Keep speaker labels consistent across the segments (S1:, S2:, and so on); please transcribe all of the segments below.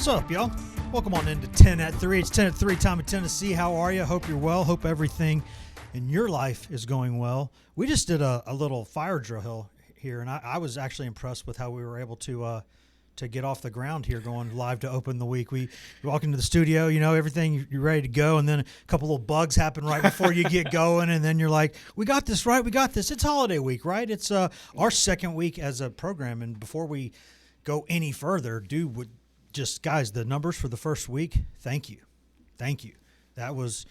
S1: What's up, y'all? Welcome on into 10 at 3. It's 10 at 3 time in Tennessee. How are you? Hope you're well. Hope everything in your life is going well. We just did a little fire drill here, and I was actually impressed with how we were able to get off the ground here going live to open the week. We walk into the studio, you know, everything, you're ready to go, and then a couple little bugs happen right before you get going, and then you're like, we got this, right? We got this. It's holiday week, right? It's our second week as a program, and before we go any further, guys, the numbers for the first week, thank you. That was,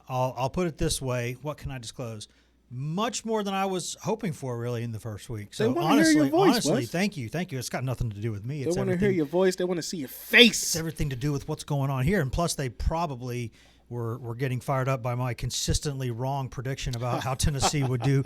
S1: I'll put it this way, what can I disclose? Much more than I was hoping for, really, in the first week. So honestly, thank you. It's got nothing to do with me.
S2: They want to hear your voice. They want to see your face.
S1: It's everything to do with what's going on here. And plus, they probably were getting fired up by my consistently wrong prediction about how Tennessee would do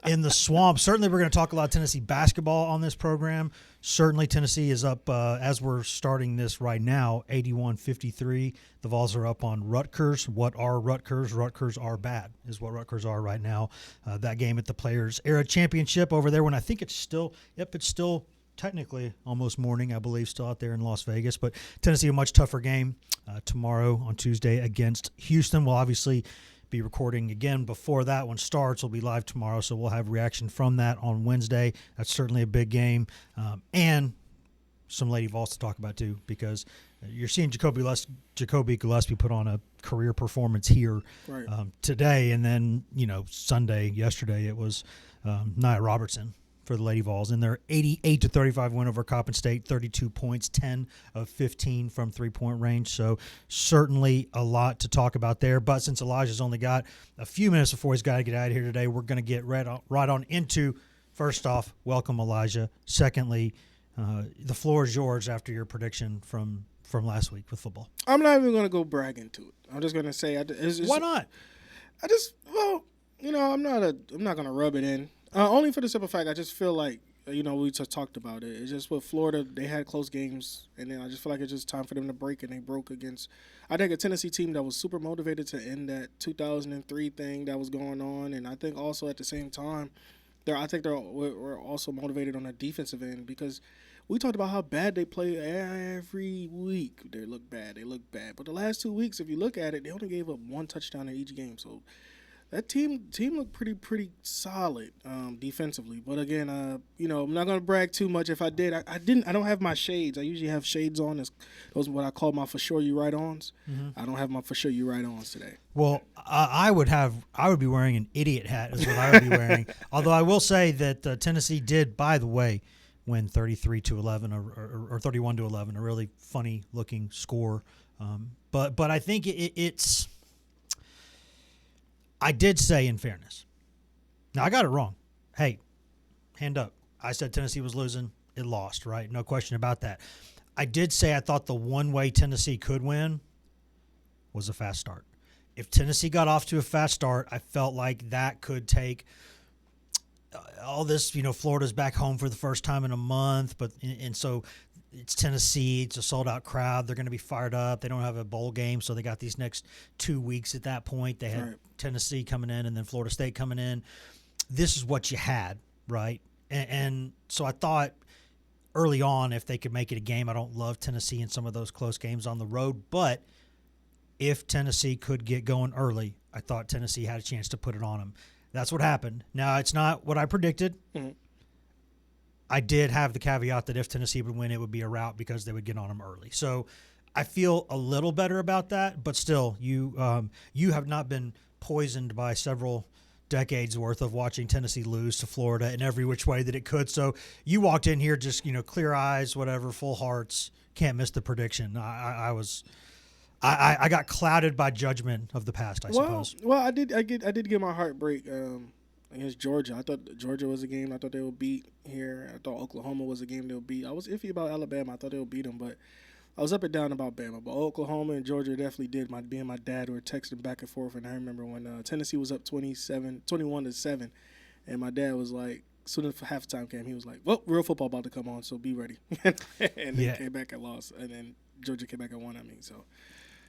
S1: in the swamp. Certainly, we're going to talk a lot of Tennessee basketball on this program. Certainly, Tennessee is up, as we're starting this right now, 81-53. The Vols are up on Rutgers. What are Rutgers? Rutgers are bad, is what Rutgers are right now. That game at the Players Era Championship over there, when I think it's still technically almost morning, I believe, still out there in Las Vegas. But Tennessee, a much tougher game tomorrow on Tuesday against Houston. We'll obviously be recording again before that one starts. We'll be live tomorrow, so we'll have reaction from that on Wednesday. That's certainly a big game. And some Lady Vols to talk about, too, because you're seeing Jacoby Gillespie put on a career performance here today. And then, yesterday, it was Nia Robertson for the Lady Vols in their 88-35 win over Coppin State, 32 points, 10 of 15 from three-point range. So certainly a lot to talk about there. But since Elijah's only got a few minutes before he's got to get out of here today, we're going to get right on into, first off, welcome, Elijah. Secondly, the floor is yours after your prediction from last week with football.
S2: I'm not even going to go brag into it. I'm just going to say
S1: why not?
S2: I'm not going to rub it in. Only for the simple fact, I just feel like, we just talked about it. It's just with Florida, they had close games, and then I just feel like it's just time for them to break, and they broke against, I think, a Tennessee team that was super motivated to end that 2003 thing that was going on, and I think also at the same time, we're also motivated on the defensive end because we talked about how bad they play every week. They look bad. But the last 2 weeks, if you look at it, they only gave up one touchdown in each game, so that team looked pretty solid defensively. But again, I'm not gonna brag too much. If I did, I don't have my shades. I usually have shades on. Those are what I call my for sure you right ons. Mm-hmm. I don't have my for sure you right ons today.
S1: Well, I would be wearing an idiot hat is what I would be wearing. Although I will say that Tennessee did, by the way, win 33-11 or 31-11, a really funny looking score. But I think it's. I did say, in fairness, now I got it wrong. Hey, hand up. I said Tennessee was losing. It lost, right? No question about that. I did say I thought the one way Tennessee could win was a fast start. If Tennessee got off to a fast start, I felt like that could take all this, Florida's back home for the first time in a month, and so it's Tennessee. It's a sold-out crowd. They're going to be fired up. They don't have a bowl game, so they got these next 2 weeks at that point. They had Tennessee coming in and then Florida State coming in. This is what you had, right? And so I thought early on if they could make it a game. I don't love Tennessee in some of those close games on the road, but if Tennessee could get going early, I thought Tennessee had a chance to put it on them. That's what happened. Now, it's not what I predicted. Mm-hmm. I did have the caveat that if Tennessee would win, it would be a rout because they would get on them early. So I feel a little better about that, but still, you have not been poisoned by several decades worth of watching Tennessee lose to Florida in every which way that it could. So you walked in here just, clear eyes, whatever, full hearts, can't miss the prediction. I got clouded by judgment of the past, I suppose.
S2: Well, I did get my heart break against Georgia. I thought Georgia was a game I thought they would beat here. I thought Oklahoma was a game they would beat. I was iffy about Alabama. I thought they would beat them, but I was up and down about Bama. But Oklahoma and Georgia definitely did. Me and my dad were texting back and forth, and I remember when Tennessee was up 21-7, and my dad was like, as soon as halftime came, he was like, well, real football about to come on, so be ready. And they came back and lost, and then Georgia came back and won, so.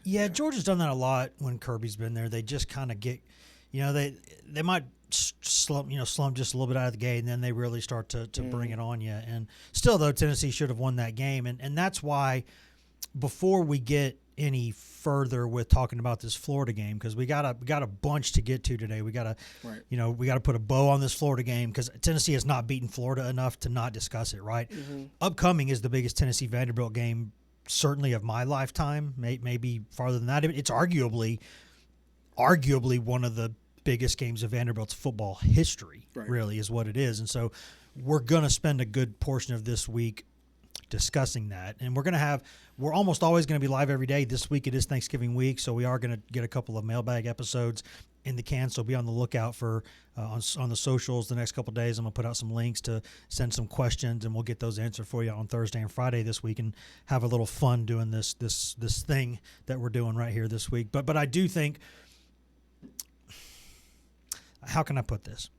S1: Yeah, Georgia's done that a lot when Kirby's been there. They just kind of get, they might slump just a little bit out of the gate, and then they really start to bring it on you. And still, though, Tennessee should have won that game, and that's why before we get any further with talking about this Florida game, because we got a bunch to get to today. We got to, we got to put a bow on this Florida game because Tennessee has not beaten Florida enough to not discuss it. Right. Mm-hmm. Upcoming is the biggest Tennessee Vanderbilt game, certainly of my lifetime. Maybe farther than that. It's arguably one of the biggest games of Vanderbilt's football history. Really, is what it is. And so we're gonna spend a good portion of this week discussing that, and we're almost always going to be live every day. This week it is Thanksgiving week, so we are going to get a couple of mailbag episodes in the can, so be on the lookout for on the socials the next couple of days. I'm going to put out some links to send some questions, and we'll get those answered for you on Thursday and Friday this week, and have a little fun doing this thing that we're doing right here this week. But I do think, how can I put this?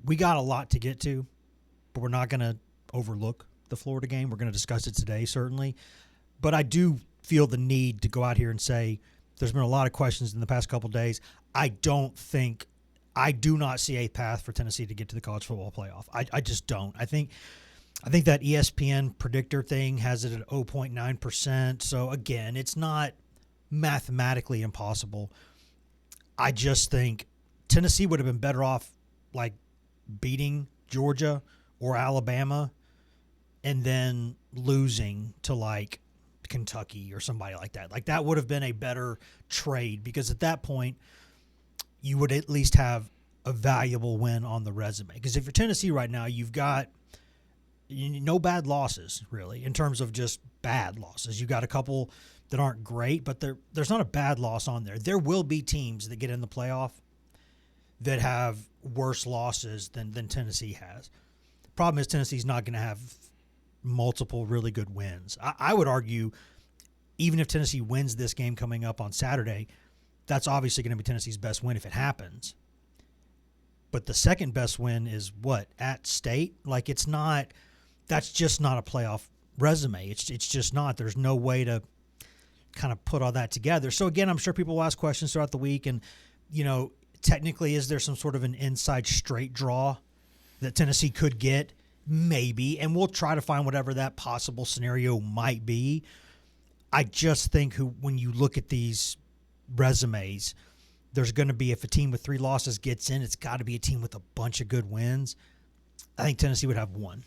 S1: We got a lot to get to, but we're not going to overlook the Florida game. We're going to discuss it today, certainly. But I do feel the need to go out here and say there's been a lot of questions in the past couple of days. I do not see a path for Tennessee to get to the college football playoff. I just don't. I think that ESPN predictor thing has it at 0.9%. So, again, it's not mathematically impossible. I just think Tennessee would have been better off, like, beating Georgia or Alabama and then losing to, like, Kentucky or somebody like that. Like, that would have been a better trade, because at that point you would at least have a valuable win on the resume. Because if you're Tennessee right now, you've got no bad losses, really, in terms of just bad losses. You've got a couple that aren't great, but there's not a bad loss on there. There will be teams that get in the playoff that have worse losses than Tennessee has. The problem is Tennessee's not going to have multiple really good wins. I would argue, even if Tennessee wins this game coming up on Saturday, that's obviously going to be Tennessee's best win if it happens. But the second best win is what? At State? Like, it's not – that's just not a playoff resume. It's just not. There's no way to kind of put all that together. So, again, I'm sure people will ask questions throughout the week. And, technically, is there some sort of an inside straight draw that Tennessee could get? Maybe, and we'll try to find whatever that possible scenario might be. I just think when you look at these resumes, there's going to be, if a team with 3 losses gets in, it's got to be a team with a bunch of good wins. I think Tennessee would have one.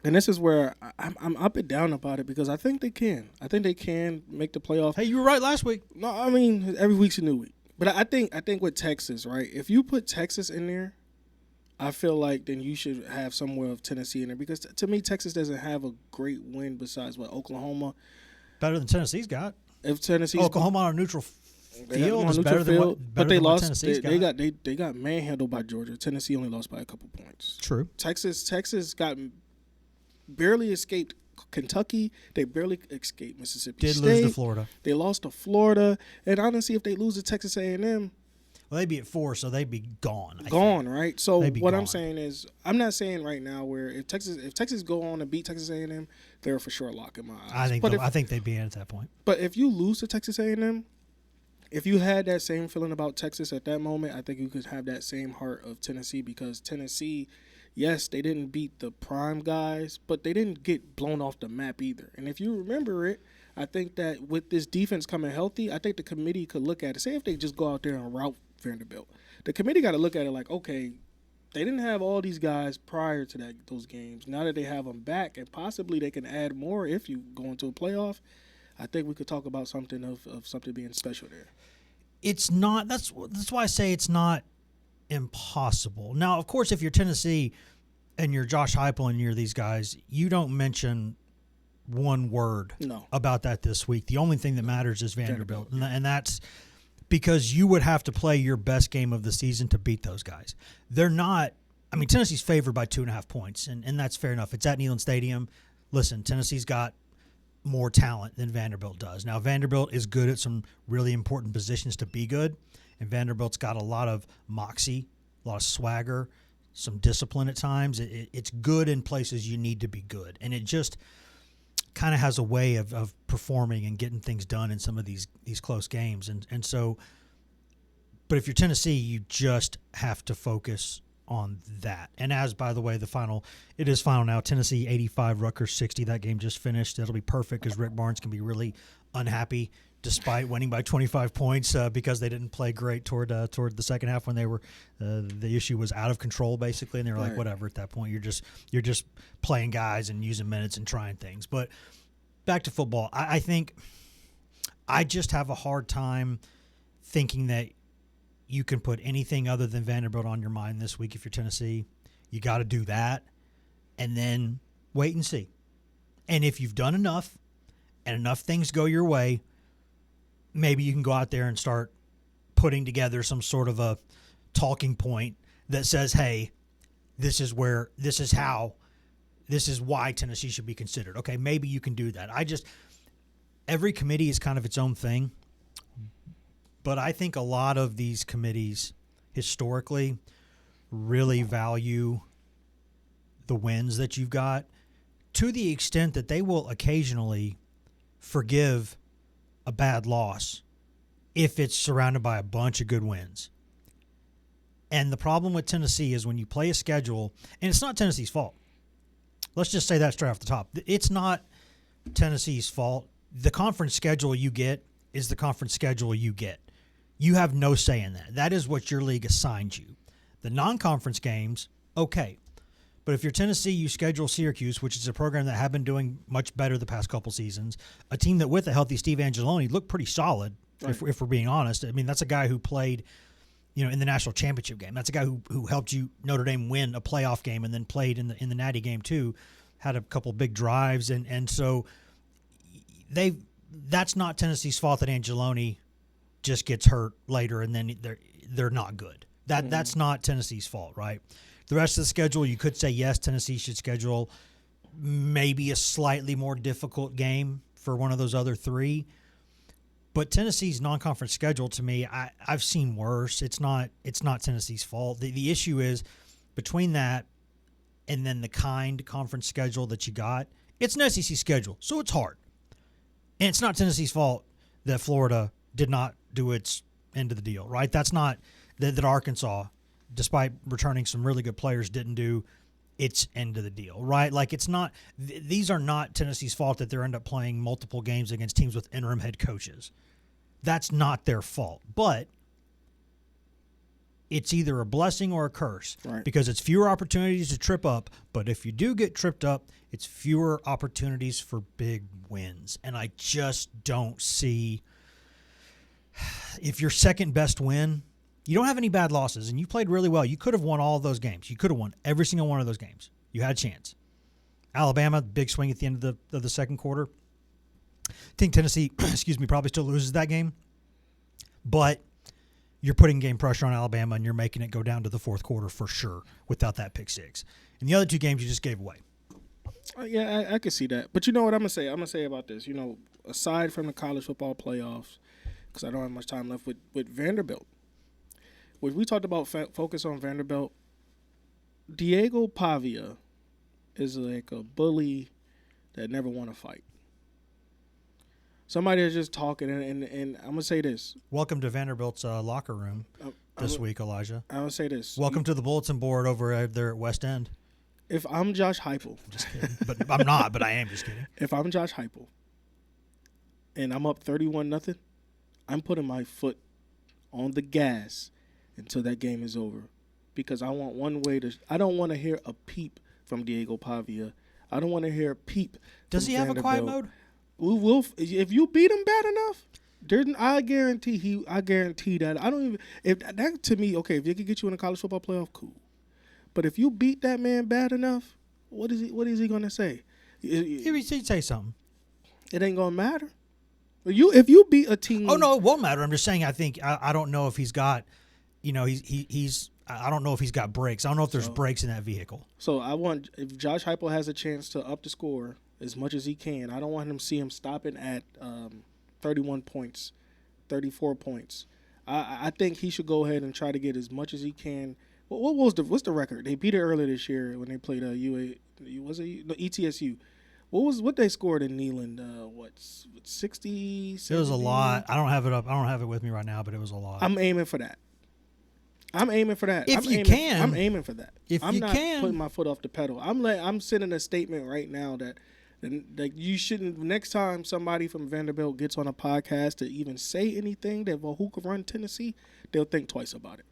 S2: And this is where I'm up and down about it, because I think they can. I think they can make the playoff.
S1: Hey, you were right last week.
S2: No, I mean, every week's a new week. But I think with Texas, right, if you put Texas in there, I feel like then you should have somewhere of Tennessee in there, because to me, Texas doesn't have a great win besides Oklahoma.
S1: Better than Tennessee's got.
S2: If Tennessee's
S1: Oklahoma on a neutral field is better than what
S2: they lost.
S1: Tennessee's
S2: they got manhandled by Georgia. Tennessee only lost by a couple points.
S1: True.
S2: Texas barely escaped Kentucky. They barely escaped Mississippi State.
S1: Did lose to Florida.
S2: They lost to Florida, and honestly, if they lose to Texas A&M.
S1: Well, they'd be at 4, so they'd be gone.
S2: Right? So what
S1: gone.
S2: I'm saying is, I'm not saying right now where if Texas go on and beat Texas A&M, they're for sure lock in my eyes.
S1: I think they'd be in at that point.
S2: But if you lose to Texas A&M, if you had that same feeling about Texas at that moment, I think you could have that same heart of Tennessee, because Tennessee, yes, they didn't beat the prime guys, but they didn't get blown off the map either. And if you remember it, I think that with this defense coming healthy, I think the committee could look at it. Say if they just go out there and rout Vanderbilt, the committee got to look at it like, okay, they didn't have all these guys prior to those games. Now that they have them back, and possibly they can add more if you go into a playoff, I think we could talk about something of something being special there.
S1: It's not. That's why I say it's not impossible. Now, of course, if you're Tennessee and you're Josh Heupel and you're these guys, you don't mention one word about that this week. The only thing that matters is Vanderbilt. And that's because you would have to play your best game of the season to beat those guys. They're not – I mean, Tennessee's favored by 2.5 points, and that's fair enough. It's at Neyland Stadium. Listen, Tennessee's got more talent than Vanderbilt does. Now, Vanderbilt is good at some really important positions to be good, and Vanderbilt's got a lot of moxie, a lot of swagger, some discipline at times. It's good in places you need to be good, and it just kind of has a way of performing and getting things done in some of these close games. And so, but if you're Tennessee, you just have to focus on that. And as, by the way, it is final now. Tennessee 85, Rutgers 60. That game just finished. It'll be perfect because Rick Barnes can be really unhappy despite winning by 25 points because they didn't play great toward the second half when they were the issue was out of control basically, and they were like, whatever. At that point, you're just playing guys and using minutes and trying things. But back to football, I think I just have a hard time thinking that you can put anything other than Vanderbilt on your mind this week if you're Tennessee. You got to do that and then wait and see. And if you've done enough and enough things go your way, maybe you can go out there and start putting together some sort of a talking point that says, hey, this is why Tennessee should be considered. Okay, maybe you can do that. Every committee is kind of its own thing, but I think a lot of these committees historically really value the wins that you've got to the extent that they will occasionally forgive a bad loss if it's surrounded by a bunch of good wins. And the problem with Tennessee is when you play a schedule, and it's not Tennessee's fault. Let's just say that straight off the top. It's not Tennessee's fault. The conference schedule you get is the conference schedule you get. You have no say in that. That is what your league assigns you. The non-conference games, okay. But if you're Tennessee, you schedule Syracuse, which is a program that have been doing much better the past couple seasons. A team that with a healthy Steve Angeloni looked pretty solid, if we're being honest. I mean, that's a guy who played, in the national championship game. That's a guy who helped Notre Dame win a playoff game and then played in the Natty game too. Had a couple big drives, and so that's not Tennessee's fault that Angeloni just gets hurt later and then they're not good. That's not Tennessee's fault, right? The rest of the schedule, you could say, yes, Tennessee should schedule maybe a slightly more difficult game for one of those other three. But Tennessee's non-conference schedule, to me, I've seen worse. It's not Tennessee's fault. The issue is between that and then the conference schedule that you got, it's an SEC schedule, so it's hard. And it's not Tennessee's fault that Florida did not do its end of the deal, right? That's not that Arkansas, despite returning some really good players, didn't do its end of the deal, right? Like it's not – these are not Tennessee's fault that they end up playing multiple games against teams with interim head coaches. That's not their fault. But it's either a blessing or a curse, right? Because it's fewer opportunities to trip up, but if you do get tripped up, it's fewer opportunities for big wins. And I just don't see – if your second best win – you don't have any bad losses, and you played really well. You could have won all of those games. You could have won every single one of those games. You had a chance. Alabama, big swing at the end of the second quarter. I think Tennessee, probably still loses that game. But you're putting game pressure on Alabama, and you're making it go down to the fourth quarter for sure without that pick six. And the other two games you just gave away.
S2: Yeah, I can see that. But you know what I'm going to say? I'm going to say about this. Aside from the college football playoffs, because I don't have much time left, with Vanderbilt. When we talked about focus on Vanderbilt, Diego Pavia is like a bully that never won a fight. Somebody is just talking, and I'm going to say this.
S1: Welcome to Vanderbilt's locker room this week, Elijah.
S2: I'm going to say this.
S1: Welcome to the bulletin board over there at West End.
S2: If I'm Josh Heupel.
S1: Just kidding. But I'm not, but I am just kidding.
S2: If I'm Josh Heupel and I'm up 31-0, I'm putting my foot on the gas until that game is over, because I don't want to hear a peep from Diego Pavia. I don't want to hear a peep.
S1: Does he have a quiet mode?
S2: If you beat him bad enough, I guarantee that. I don't even if that to me. Okay, if they could get you in a college football playoff, cool. But if you beat that man bad enough, what is he gonna say?
S1: He'd say something.
S2: It ain't gonna matter. If you beat a team.
S1: Oh no, it won't matter. I'm just saying. I don't know if he's got. He's. I don't know if he's got brakes. I don't know if there's brakes in that vehicle.
S2: So if Josh Heupel has a chance to up the score as much as he can, I don't want him to see him stopping at 31 points, 34 points. I think he should go ahead and try to get as much as he can. What's the record? They beat it earlier this year when they played ETSU. What they scored in Neyland? 60? 70?
S1: It was a lot. I don't have it up. I don't have it with me right now, but it was a lot.
S2: I'm aiming for that. I'm aiming for that.
S1: If you can.
S2: I'm aiming for that.
S1: If
S2: I'm
S1: you
S2: not
S1: can.
S2: putting my foot off the pedal. I'm sending a statement right now that you shouldn't. Next time somebody from Vanderbilt gets on a podcast to even say anything that who could run Tennessee, they'll think twice about it.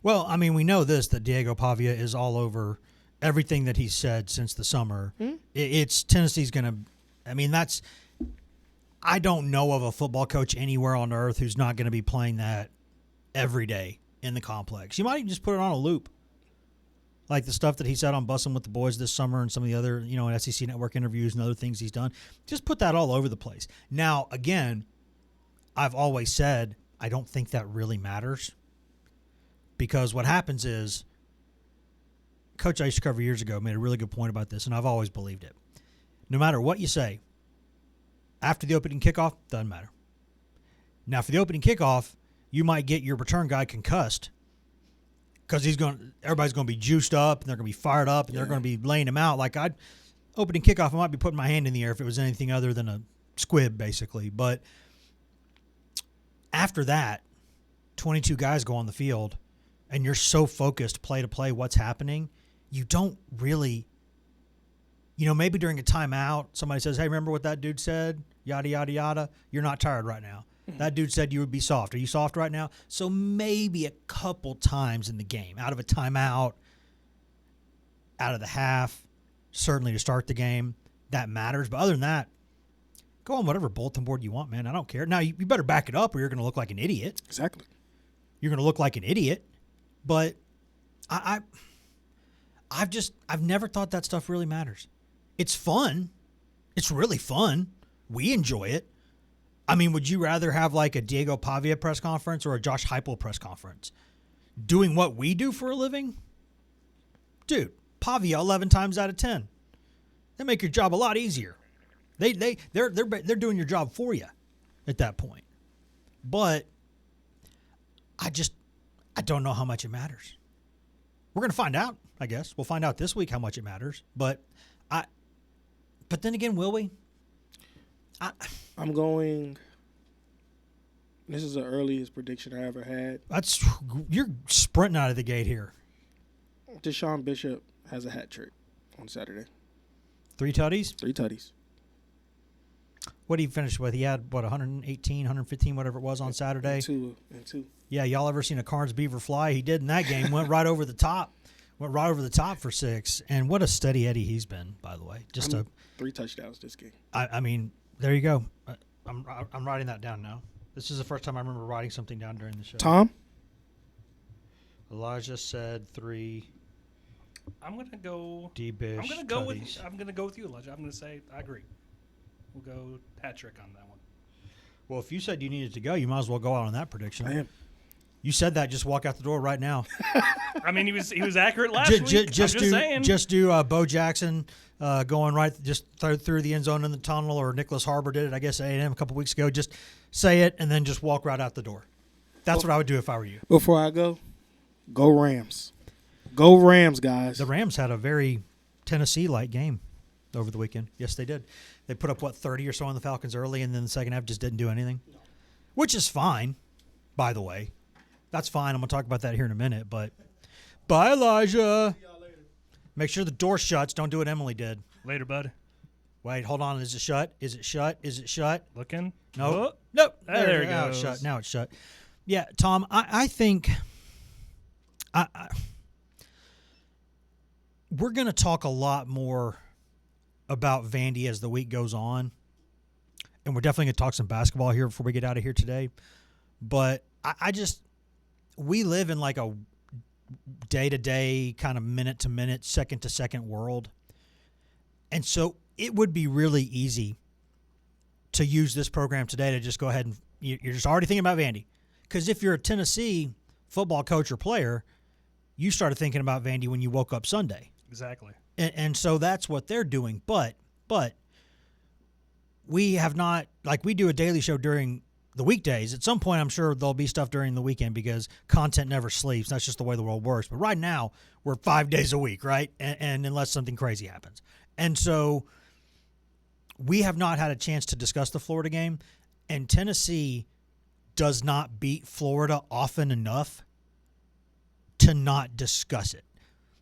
S1: Well, I mean, we know this, that Diego Pavia is all over everything that he's said since the summer. It's Tennessee's going to – I mean, that's – I don't know of a football coach anywhere on earth who's not going to be playing that every day in the complex. You might even just put it on a loop. Like the stuff that he said on Bussin' with the Boys this summer and some of the other, SEC Network interviews and other things he's done. Just put that all over the place. Now, again, I've always said I don't think that really matters. Because what happens is, Coach I used to cover years ago made a really good point about this, and I've always believed it. No matter what you say, after the opening kickoff, doesn't matter. Now, for the opening kickoff, you might get your return guy concussed because everybody's going to be juiced up, and they're going to be fired up, and they're going to be laying him out. Like, opening kickoff, I might be putting my hand in the air if it was anything other than a squib, basically. But after that, 22 guys go on the field, and you're so focused play to play what's happening, you don't really, maybe during a timeout, somebody says, hey, remember what that dude said? Yada, yada, yada. You're not tired right now. That dude said you would be soft. Are you soft right now? So maybe a couple times in the game, out of a timeout, out of the half, certainly to start the game, that matters. But other than that, go on whatever bulletin board you want, man. I don't care. Now, you better back it up or you're going to look like an idiot.
S2: Exactly.
S1: You're going to look like an idiot. But I've never thought that stuff really matters. It's fun. It's really fun. We enjoy it. I mean, would you rather have like a Diego Pavia press conference or a Josh Heupel press conference? Doing what we do for a living? Dude, Pavia 11 times out of 10. They make your job a lot easier. They're doing your job for you at that point. But I don't know how much it matters. We're going to find out, I guess. We'll find out this week how much it matters. But then again, will we?
S2: I'm going. This is the earliest prediction I ever had.
S1: You're sprinting out of the gate here.
S2: Deshaun Bishop has a hat trick on Saturday.
S1: 3 tutties?
S2: 3 tutties.
S1: What did he finish with? He had, 118, 115, whatever it was on Saturday?
S2: And two.
S1: Yeah, y'all ever seen a Carnes Beaver fly? He did in that game. Went right over the top. Went right over the top for 6. And what a steady Eddie he's been, by the way.
S2: 3 touchdowns this game.
S1: I mean, there you go. I'm writing that down now. This is the first time I remember writing something down during the show.
S2: Tom?
S1: Elijah said 3.
S3: I'm gonna go.
S1: D-Bish.
S3: I'm gonna go with you, Elijah. I'm gonna say I agree. We'll go hat trick on that one.
S1: Well, if you said you needed to go, you might as well go out on that prediction.
S2: I am.
S1: You said that. Just walk out the door right now.
S3: I mean, he was accurate last week. Just saying.
S1: Just do Bo Jackson going right just through the end zone in the tunnel, or Nicholas Harbor did it, I guess, at A&M a couple weeks ago. Just say it and then just walk right out the door. That's what I would do if I were you.
S2: Before I go Rams. Go Rams, guys.
S1: The Rams had a very Tennessee-like game over the weekend. Yes, they did. They put up, 30 or so on the Falcons early, and then the second half just didn't do anything, which is fine, by the way. That's fine. I'm going to talk about that here in a minute. But bye, Elijah. Make sure the door shuts. Don't do what Emily did.
S3: Later, bud.
S1: Wait, hold on. Is it shut? Is it shut? Is it shut?
S3: Looking.
S1: No.
S3: Oh.
S1: Nope.
S3: There it
S1: Now
S3: goes.
S1: it's shut. Now it's shut. Yeah, Tom, I think we're going to talk a lot more about Vandy as the week goes on. And we're definitely going to talk some basketball here before we get out of here today. But we live in like a day-to-day, kind of minute-to-minute, second-to-second world. And so it would be really easy to use this program today to just go ahead and you're just already thinking about Vandy. Because if you're a Tennessee football coach or player, you started thinking about Vandy when you woke up Sunday.
S3: Exactly.
S1: And so that's what they're doing. But we have not, like we do a daily show during the weekdays. At some point, I'm sure there'll be stuff during the weekend because content never sleeps. That's just the way the world works. But right now, we're 5 days a week, right? And unless something crazy happens. And so we have not had a chance to discuss the Florida game. And Tennessee does not beat Florida often enough to not discuss it.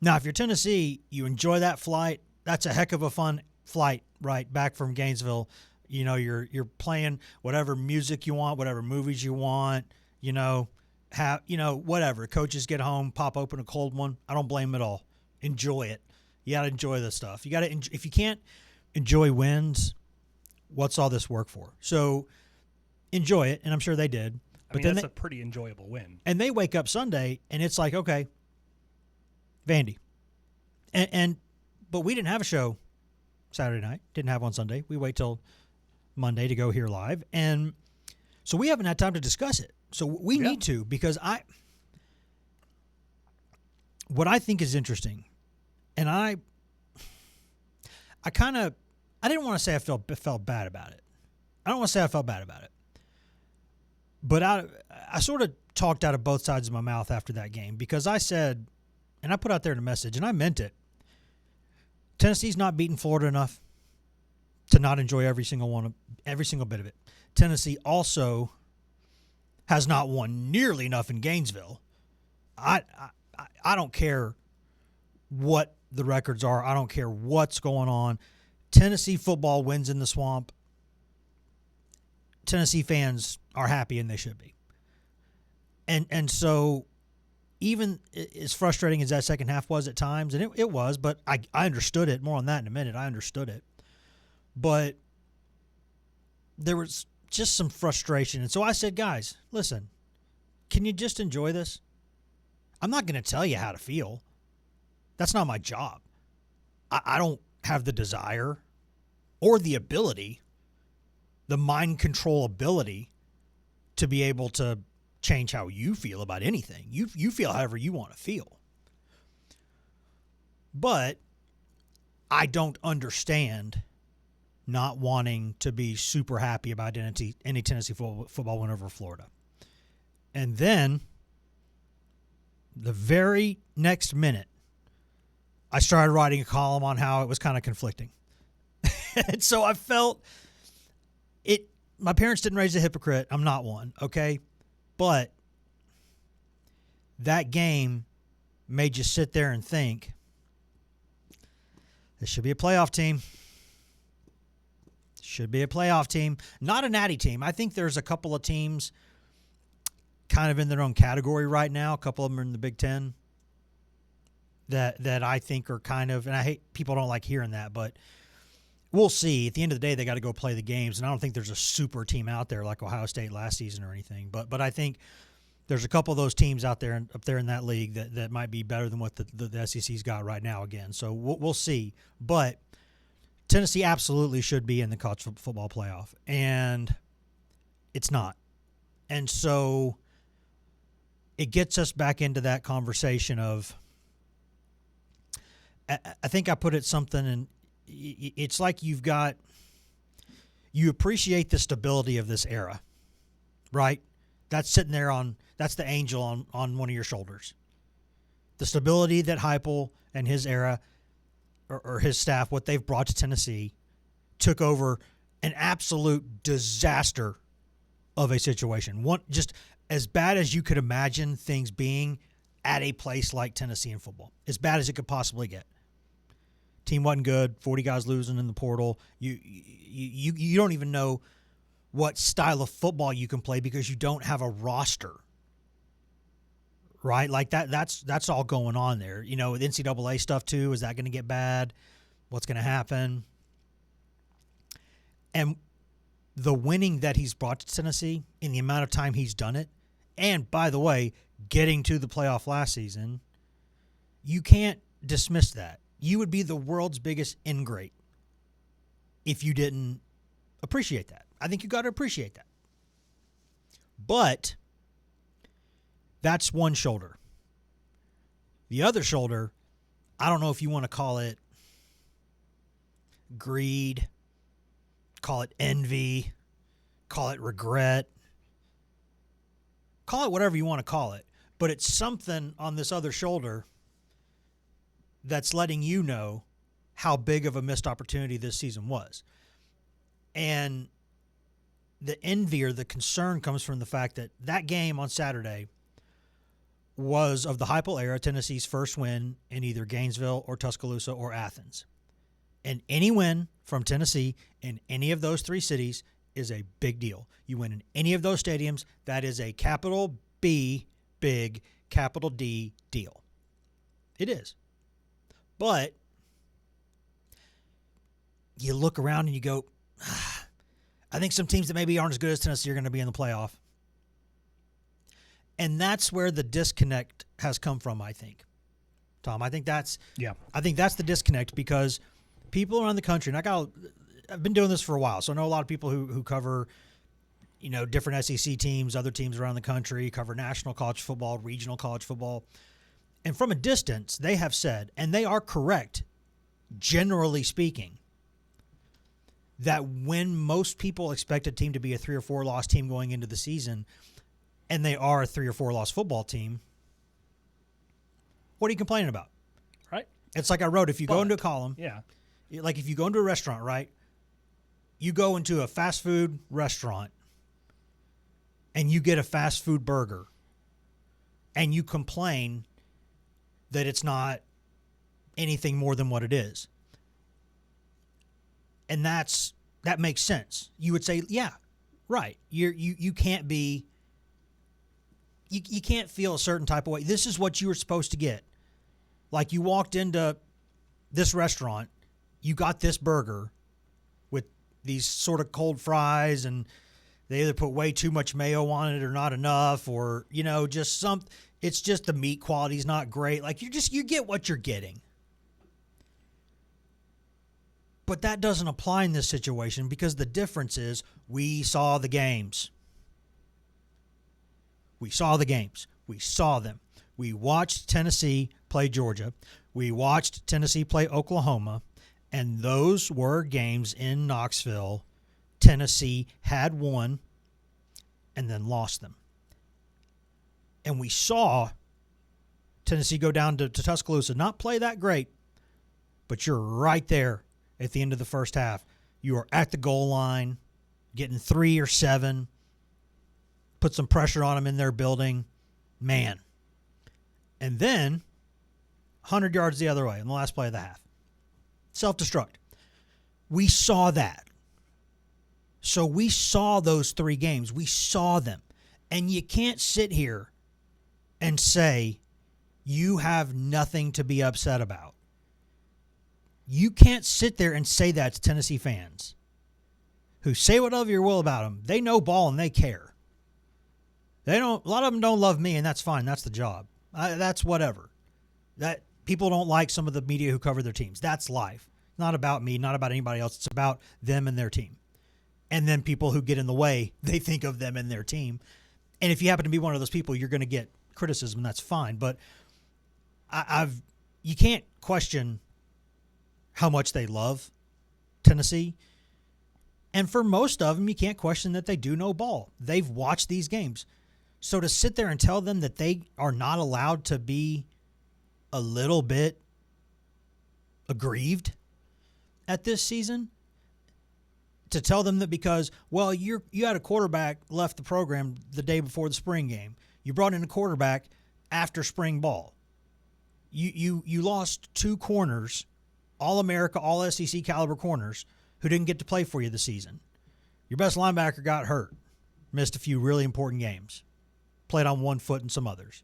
S1: Now, if you're Tennessee, you enjoy that flight. That's a heck of a fun flight, right, back from Gainesville. You know, you're playing whatever music you want, whatever movies you want, whatever. Coaches get home, pop open a cold one. I don't blame them at all. Enjoy it. You got to enjoy this stuff. You got to if you can't enjoy wins, what's all this work for? So enjoy it, and I'm sure they did.
S3: But that's a pretty enjoyable win.
S1: And they wake up Sunday, and it's like, okay, Vandy. But we didn't have a show Saturday night. Didn't have one Sunday. We wait till Monday to go here live. And so we haven't had time to discuss it. So we need to, because what I think is interesting, and I didn't want to say I felt bad about it. I don't want to say I felt bad about it. But I sort of talked out of both sides of my mouth after that game, because I said, and I put out there in a message, and I meant it, Tennessee's not beating Florida enough to not enjoy every single bit of it. Tennessee also has not won nearly enough in Gainesville. I don't care what the records are. I don't care what's going on. Tennessee football wins in the Swamp. Tennessee fans are happy, and they should be. And so even as frustrating as that second half was at times, and it was, but I understood it. More on that in a minute. I understood it. But there was just some frustration. And so I said, guys, listen, can you just enjoy this? I'm not going to tell you how to feel. That's not my job. I don't have the desire or the ability, the mind control ability, to be able to change how you feel about anything. You feel however you want to feel. But I don't understand not wanting to be super happy about any Tennessee football win over Florida. And then the very next minute, I started writing a column on how it was kind of conflicting. And so I felt it. My parents didn't raise a hypocrite. I'm not one, okay? But that game made you sit there and think, this should be a playoff team. Should be a playoff team. Not a natty team. I think there's a couple of teams kind of in their own category right now. A couple of them are in the Big Ten that I think are kind of, and I hate people don't like hearing that, but we'll see. At the end of the day, they got to go play the games, and I don't think there's a super team out there like Ohio State last season or anything. But I think there's a couple of those teams out there up there in that league that might be better than what the SEC's got right now again. So we'll see. But Tennessee absolutely should be in the college football playoff, and it's not. And so it gets us back into that conversation of, I think I put it something, and it's like you appreciate the stability of this era, right? That's sitting there that's the angel on one of your shoulders. The stability that Heupel and his era or his staff, what they've brought to Tennessee, took over an absolute disaster of a situation. One just as bad as you could imagine things being at a place like Tennessee in football. As bad as it could possibly get. Team wasn't good, 40 guys losing in the portal. You don't even know what style of football you can play because you don't have a roster. Right? Like that's all going on there. You know, with NCAA stuff too, is that going to get bad? What's going to happen? And the winning that he's brought to Tennessee in the amount of time he's done it, and by the way, getting to the playoff last season, you can't dismiss that. You would be the world's biggest ingrate if you didn't appreciate that. I think you got to appreciate that. But that's one shoulder. The other shoulder, I don't know if you want to call it greed, call it envy, call it regret, call it whatever you want to call it, but it's something on this other shoulder that's letting you know how big of a missed opportunity this season was. And the envy or the concern comes from the fact that game on Saturday was, of the Heupel era, Tennessee's first win in either Gainesville or Tuscaloosa or Athens. And any win from Tennessee in any of those three cities is a big deal. You win in any of those stadiums, that is a capital B, big, capital D deal. It is. But you look around and you go, I think some teams that maybe aren't as good as Tennessee are going to be in the playoff. And that's where the disconnect has come from, I think. Tom, I think that's the disconnect, because people around the country, and I've been doing this for a while, so I know a lot of people who cover, different SEC teams, other teams around the country, cover national college football, regional college football. And from a distance, they have said, and they are correct, generally speaking, that when most people expect a team to be a 3 or 4 loss team going into the season, and they are a 3 or 4 loss football team, what are you complaining about?
S3: Right.
S1: It's like I wrote, if you go into a column,
S3: yeah,
S1: like if you go into a restaurant, right? You go into a fast food restaurant and you get a fast food burger and you complain that it's not anything more than what it is. And that makes sense. You would say, yeah, right. You can't be, you can't feel a certain type of way. This is what you were supposed to get. Like, you walked into this restaurant, you got this burger with these sort of cold fries, and they either put way too much mayo on it or not enough, or, just it's just the meat quality is not great. Like, you get what you're getting. But that doesn't apply in this situation, because the difference is we saw the games. We saw the games. We saw them. We watched Tennessee play Georgia. We watched Tennessee play Oklahoma. And those were games in Knoxville. Tennessee had won and then lost them. And we saw Tennessee go down to Tuscaloosa, not play that great, but you're right there at the end of the first half. You are at the goal line, getting 3 or 7, put some pressure on them in their building. Man. And then 100 yards the other way in the last play of the half. Self-destruct. We saw that. So we saw those 3 games. We saw them. And you can't sit here and say you have nothing to be upset about. You can't sit there and say that to Tennessee fans who say whatever you will about them. They know ball and they care. A lot of them don't love me, and that's fine. That's the job. That's whatever. That people don't like some of the media who cover their teams. That's life. Not about me, not about anybody else. It's about them and their team. And then people who get in the way, they think of them and their team. And if you happen to be one of those people, you're going to get criticism, and that's fine. But you can't question how much they love Tennessee. And for most of them, you can't question that they do know ball. They've watched these games. So to sit there and tell them that they are not allowed to be a little bit aggrieved at this season, to tell them that because, well, you had a quarterback left the program the day before the spring game. You brought in a quarterback after spring ball. You lost 2 corners, All-America, All-SEC caliber corners, who didn't get to play for you this season. Your best linebacker got hurt, missed a few really important games, played on one foot and some others,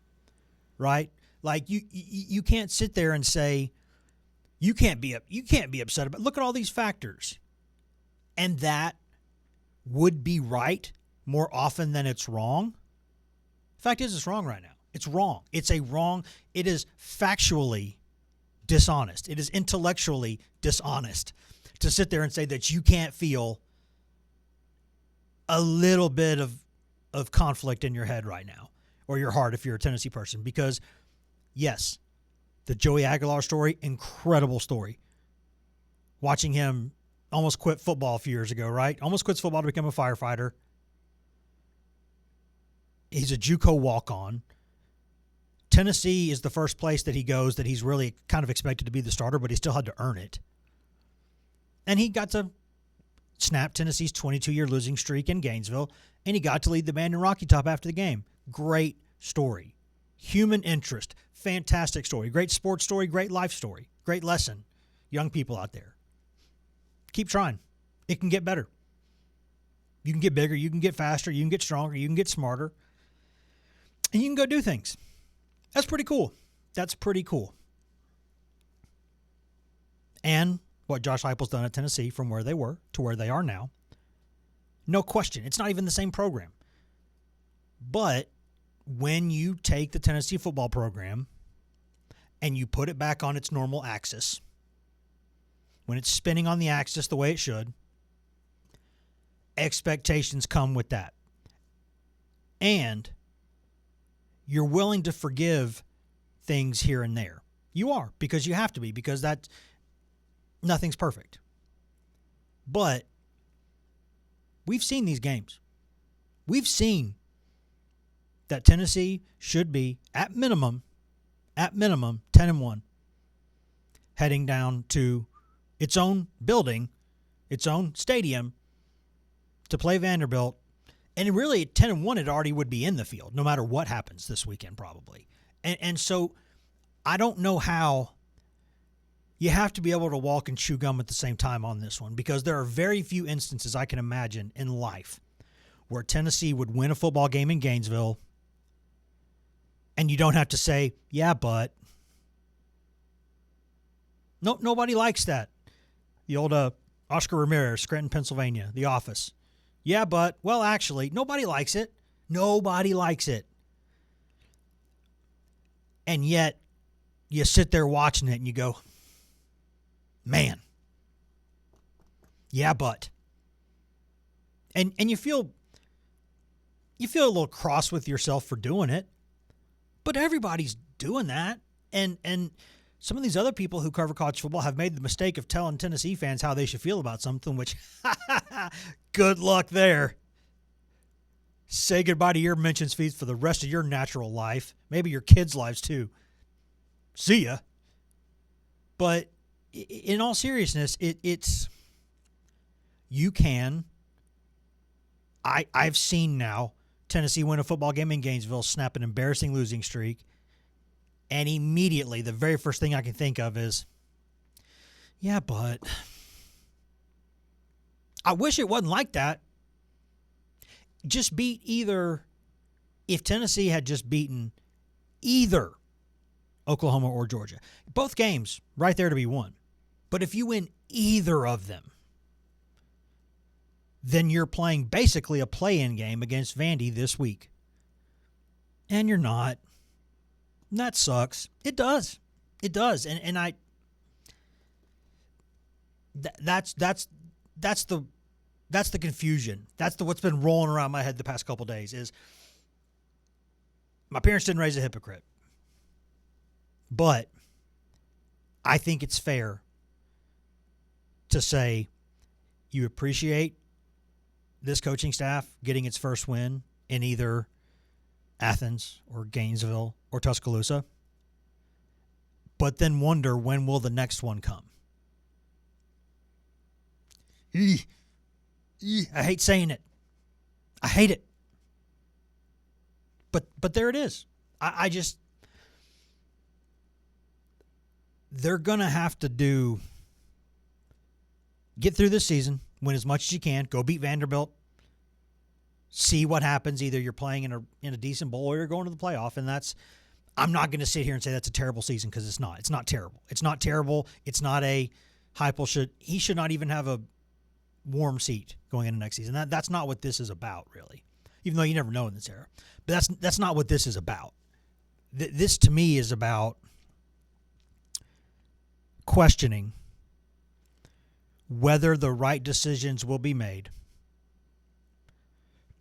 S1: right? Like, you can't sit there and say you can't be upset about. Look at all these factors, and that would be right more often than it's wrong. The fact is, it's wrong right now. It's wrong. It is factually dishonest. It is intellectually dishonest to sit there and say that you can't feel a little bit of conflict in your head right now, or your heart if you're a Tennessee person. Because, yes, the Joey Aguilar story, incredible story. Watching him almost quit football a few years ago, right? Almost quits football to become a firefighter. He's a JUCO walk-on. Tennessee is the first place that he goes that he's really kind of expected to be the starter, but he still had to earn it. And he got to snap Tennessee's 22-year losing streak in Gainesville, and he got to lead the band in Rocky Top after the game. Great story. Human interest. Fantastic story. Great sports story. Great life story. Great lesson. Young people out there. Keep trying. It can get better. You can get bigger. You can get faster. You can get stronger. You can get smarter. And you can go do things. That's pretty cool. That's pretty cool. And what Josh Heupel's done at Tennessee from where they were to where they are now, no question. It's not even the same program. But when you take the Tennessee football program and you put it back on its normal axis, when it's spinning on the axis the way it should, expectations come with that. And you're willing to forgive things here and there. You are, because you have to be, because that nothing's perfect. But we've seen these games. We've seen that Tennessee should be, at minimum, 10-1, heading down to its own building, its own stadium, to play Vanderbilt. And really, at 10-1, it already would be in the field, no matter what happens this weekend, probably. And so I don't know how you have to be able to walk and chew gum at the same time on this one, because there are very few instances I can imagine in life where Tennessee would win a football game in Gainesville and you don't have to say, yeah, but. No, nobody likes that. The old Oscar Ramirez, Scranton, Pennsylvania, The Office. Yeah, but, well, actually, nobody likes it. Nobody likes it. And yet, you sit there watching it and you go, man, yeah, but. And you feel a little cross with yourself for doing it, but everybody's doing that. And some of these other people who cover college football have made the mistake of telling Tennessee fans how they should feel about something, which, good luck there. Say goodbye to your mentions feeds for the rest of your natural life. Maybe your kids' lives too. See ya. But in all seriousness, it's you can. I've seen now Tennessee win a football game in Gainesville, snap an embarrassing losing streak, and immediately the very first thing I can think of is, yeah, but I wish it wasn't like that. Just beat either, if Tennessee had just beaten either Oklahoma or Georgia, both games right there to be won. But if you win either of them, then you're playing basically a play-in game against Vandy this week. And you're not. And that sucks. It does. It does. And I that's the confusion. That's what's been rolling around my head the past couple days is my parents didn't raise a hypocrite. But I think it's fair to say you appreciate this coaching staff getting its first win in either Athens or Gainesville or Tuscaloosa, but then wonder when will the next one come. I hate saying it. I hate it. But there it is. I just, they're going to have to get through this season, win as much as you can, go beat Vanderbilt, see what happens. Either you're playing in a decent bowl or you're going to the playoff, and I'm not going to sit here and say that's a terrible season, because it's not. It's not terrible. It's not terrible. It's not a Heupel he should not even have a warm seat going into next season. That's not what this is about, really. Even though you never know in this era. But that's not what this is about. This to me is about questioning whether the right decisions will be made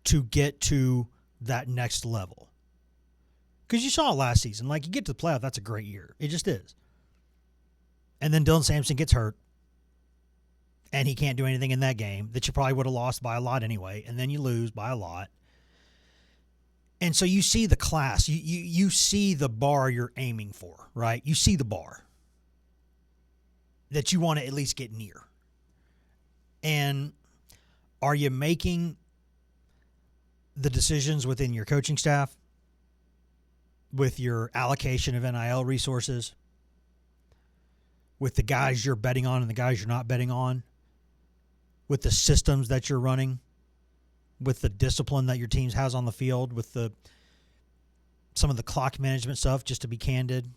S1: to get to that next level. Because you saw it last season. Like, you get to the playoff, that's a great year. It just is. And then Dylan Sampson gets hurt, and he can't do anything in that game that you probably would have lost by a lot anyway, and then you lose by a lot. And so you see the class. You see the bar you're aiming for, right? You see the bar that you want to at least get near. And are you making the decisions within your coaching staff? with your allocation of NIL resources, with the guys you're betting on and the guys you're not betting on, with the systems that you're running, with the discipline that your team has on the field, with some of the clock management stuff. Just to be candid,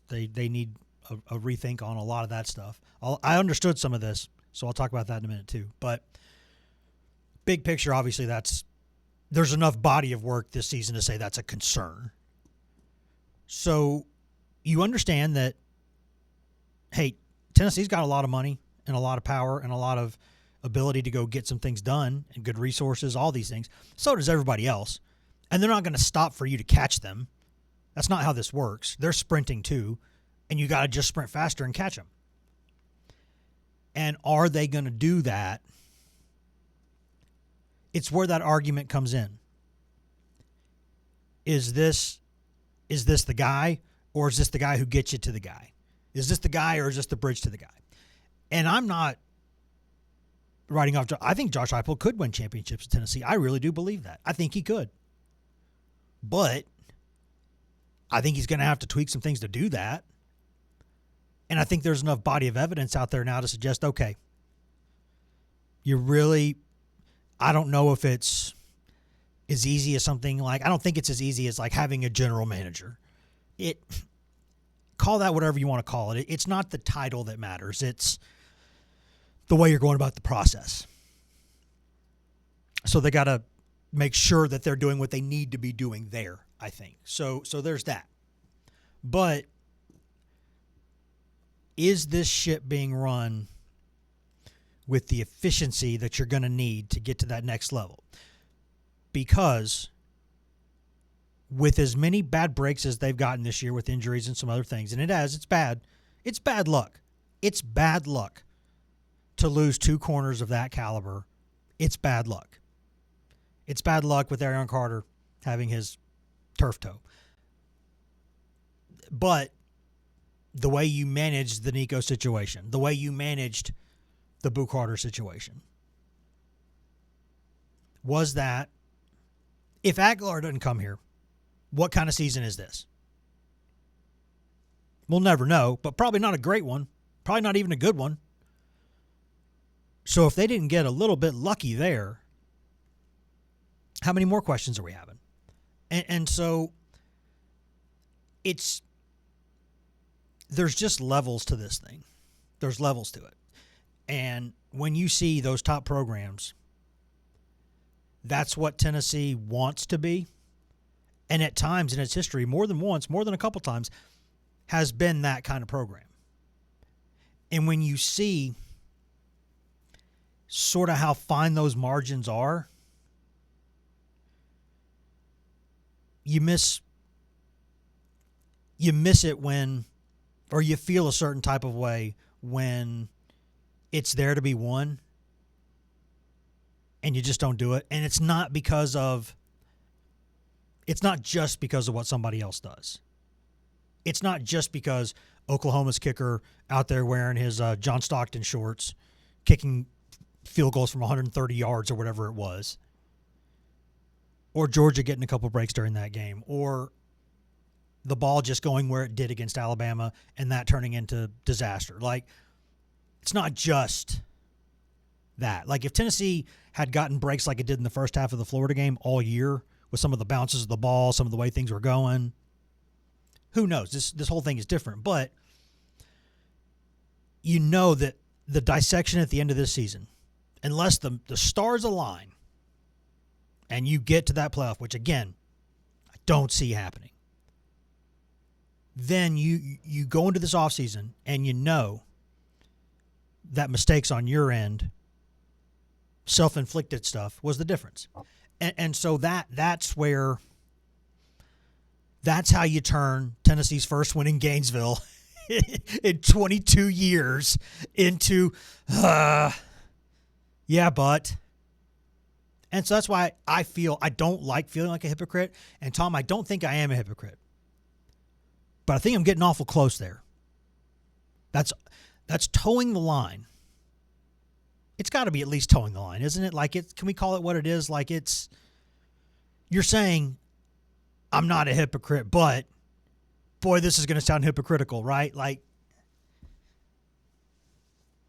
S1: they need a rethink on a lot of that stuff. I understood some of this, so I'll talk about that in a minute too. But big picture, obviously, there's enough body of work this season to say that's a concern. So you understand that, hey, Tennessee's got a lot of money and a lot of power and a lot of ability to go get some things done and good resources, all these things. So does everybody else. And they're not going to stop for you to catch them. That's not how this works. They're sprinting too, and you got to just sprint faster and catch them. And are they going to do that? It's where that argument comes in. Is this the guy, or is this the guy who gets you to the guy? Is this the guy, or is this the bridge to the guy? And I'm not writing off. I think Josh Heupel could win championships at Tennessee. I really do believe that. I think he could. But I think he's going to have to tweak some things to do that. And I think there's enough body of evidence out there now to suggest, okay, I don't know if it's as easy as something like, I don't think it's as easy as like having a general manager. Call that whatever you want to call it. It's not the title that matters. It's the way you're going about the process. So they got to make sure that they're doing what they need to be doing there, I think. So there's that. But is this ship being run with the efficiency that you're going to need to get to that next level? Because with as many bad breaks as they've gotten this year with injuries and some other things, and it's bad luck. It's bad luck to lose two corners of that caliber. It's bad luck. It's bad luck with Aaron Carter having his turf toe. But the way you managed the Nico situation, the way you managed the Boo Carter situation, was that if Aguilar doesn't come here, what kind of season is this? We'll never know, but probably not a great one. Probably not even a good one. So if they didn't get a little bit lucky there, how many more questions are we having? And so there's just levels to this thing. There's levels to it. And when you see those top programs, that's what Tennessee wants to be. And at times in its history, more than once, more than a couple times, has been that kind of program. And when you see sort of how fine those margins are, you miss it when, or you feel a certain type of way when it's there to be won and you just don't do it. And it's not just because of what somebody else does. It's not just because Oklahoma's kicker out there wearing his John Stockton shorts, kicking field goals from 130 yards or whatever it was, or Georgia getting a couple breaks during that game, or the ball just going where it did against Alabama and that turning into disaster. Like, it's not just that. Like, if Tennessee had gotten breaks like it did in the first half of the Florida game all year with some of the bounces of the ball, some of the way things were going, who knows? This whole thing is different. But you know that the dissection at the end of this season, unless the stars align and you get to that playoff, which, again, I don't see happening, then you go into this offseason and you know that mistakes on your end, self-inflicted stuff, was the difference. And so that's how you turn Tennessee's first win in Gainesville in 22 years into, yeah, but. And so that's why I don't like feeling like a hypocrite. And Tom, I don't think I am a hypocrite. But I think I'm getting awful close there. That's towing the line. It's got to be at least towing the line, isn't it? Like, can we call it what it is? Like, you're saying I'm not a hypocrite, but boy, this is going to sound hypocritical, right? Like,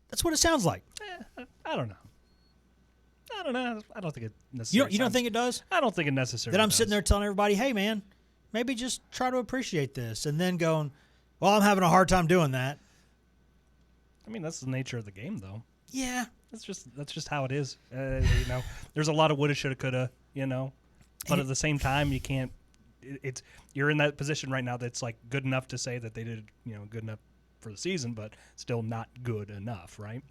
S1: that's what it sounds like.
S3: I don't know. I don't think it necessarily.
S1: You don't think it does?
S3: I don't think it necessarily.
S1: That I'm
S3: does.
S1: sitting there telling everybody, hey, man, maybe just try to appreciate this. And then going, well, I'm having a hard time doing that.
S3: I mean, that's the nature of the game, though.
S1: Yeah.
S3: That's just how it is. There's a lot of woulda, shoulda, coulda. But at the same time, you can't. You're in that position right now that's like good enough to say that they did good enough for the season, but still not good enough, right?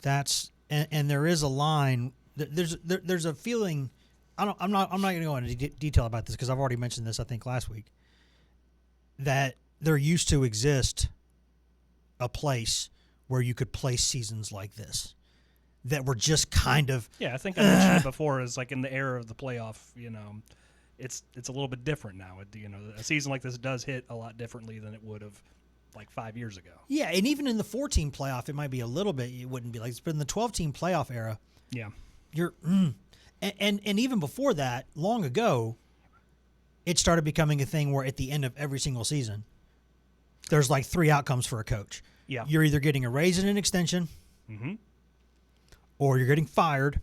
S1: And there is a line. There's a feeling. I'm not going to go into detail about this because I've already mentioned this I think last week. That there used to exist a place where you could play seasons like this that were just kind of.
S3: Yeah, I think I mentioned it before. Is like in the era of the playoff. It's a little bit different now. A season like this does hit a lot differently than it would have like 5 years ago.
S1: Yeah, and even in the 4-team playoff, it might be a little bit. It wouldn't be like this, but in the 12-team playoff era,
S3: yeah,
S1: you're and even before that, long ago, it started becoming a thing where at the end of every single season, there's like 3 outcomes for a coach.
S3: Yeah,
S1: you're either getting a raise and an extension, or you're getting fired,